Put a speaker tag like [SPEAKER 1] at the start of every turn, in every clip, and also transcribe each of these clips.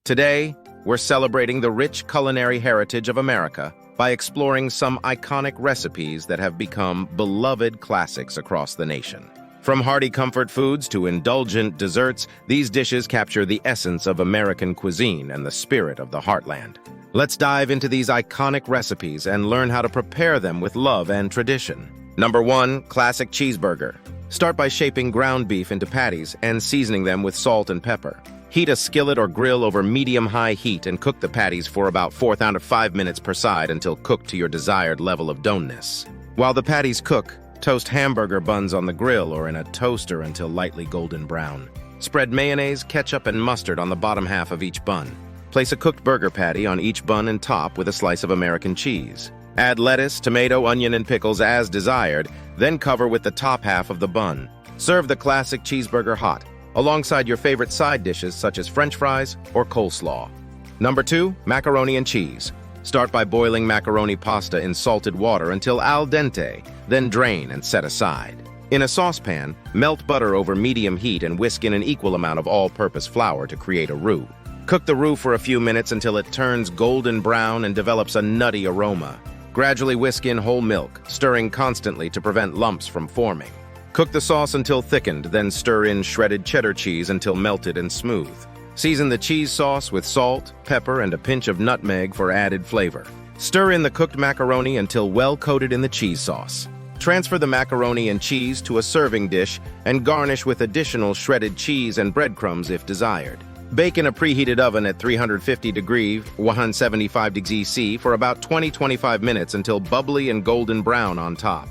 [SPEAKER 1] Today, we're celebrating the rich culinary heritage of America by exploring some iconic recipes that have become beloved classics across the nation. From hearty comfort foods to indulgent desserts, these dishes capture the essence of American cuisine and the spirit of the Heartland. Let's dive into these iconic recipes and learn how to prepare them with love and tradition. Number 1. Classic cheeseburger. Start by shaping ground beef into patties and seasoning them with salt and pepper. Heat a skillet or grill over medium-high heat and cook the patties for about 4 to 5 minutes per side until cooked to your desired level of doneness. While the patties cook, toast hamburger buns on the grill or in a toaster until lightly golden brown. Spread mayonnaise, ketchup, and mustard on the bottom half of each bun. Place a cooked burger patty on each bun and top with a slice of American cheese. Add lettuce, tomato, onion, and pickles as desired, then cover with the top half of the bun. Serve the classic cheeseburger hot, alongside your favorite side dishes such as French fries or coleslaw. Number 2. Macaroni and cheese. Start by boiling macaroni pasta in salted water until al dente, then drain and set aside. In a saucepan, melt butter over medium heat and whisk in an equal amount of all-purpose flour to create a roux. Cook the roux for a few minutes until it turns golden brown and develops a nutty aroma. Gradually whisk in whole milk, stirring constantly to prevent lumps from forming. Cook the sauce until thickened, then stir in shredded cheddar cheese until melted and smooth. Season the cheese sauce with salt, pepper, and a pinch of nutmeg for added flavor. Stir in the cooked macaroni until well coated in the cheese sauce. Transfer the macaroni and cheese to a serving dish and garnish with additional shredded cheese and breadcrumbs if desired. Bake in a preheated oven at 350 degrees, 175 degrees C for about 20-25 minutes until bubbly and golden brown on top.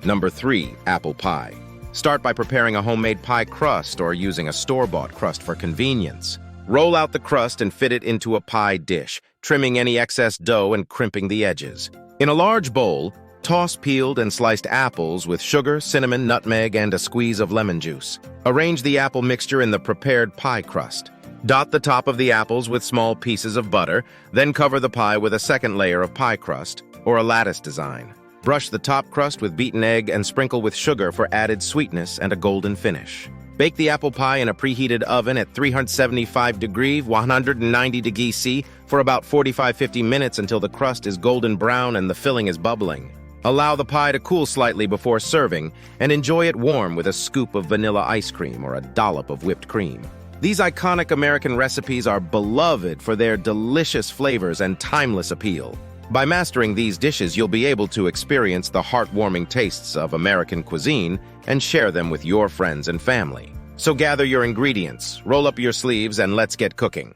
[SPEAKER 1] Number 3. Apple pie. Start by preparing a homemade pie crust or using a store-bought crust for convenience. Roll out the crust and fit it into a pie dish, trimming any excess dough and crimping the edges. In a large bowl, toss peeled and sliced apples with sugar, cinnamon, nutmeg, and a squeeze of lemon juice. Arrange the apple mixture in the prepared pie crust. Dot the top of the apples with small pieces of butter, then cover the pie with a second layer of pie crust or a lattice design. Brush the top crust with beaten egg and sprinkle with sugar for added sweetness and a golden finish. Bake the apple pie in a preheated oven at 375 degrees, 190 degrees C for about 45-50 minutes until the crust is golden brown and the filling is bubbling. Allow the pie to cool slightly before serving and enjoy it warm with a scoop of vanilla ice cream or a dollop of whipped cream. These iconic American recipes are beloved for their delicious flavors and timeless appeal. By mastering these dishes, you'll be able to experience the heartwarming tastes of American cuisine and share them with your friends and family. So gather your ingredients, roll up your sleeves, and let's get cooking.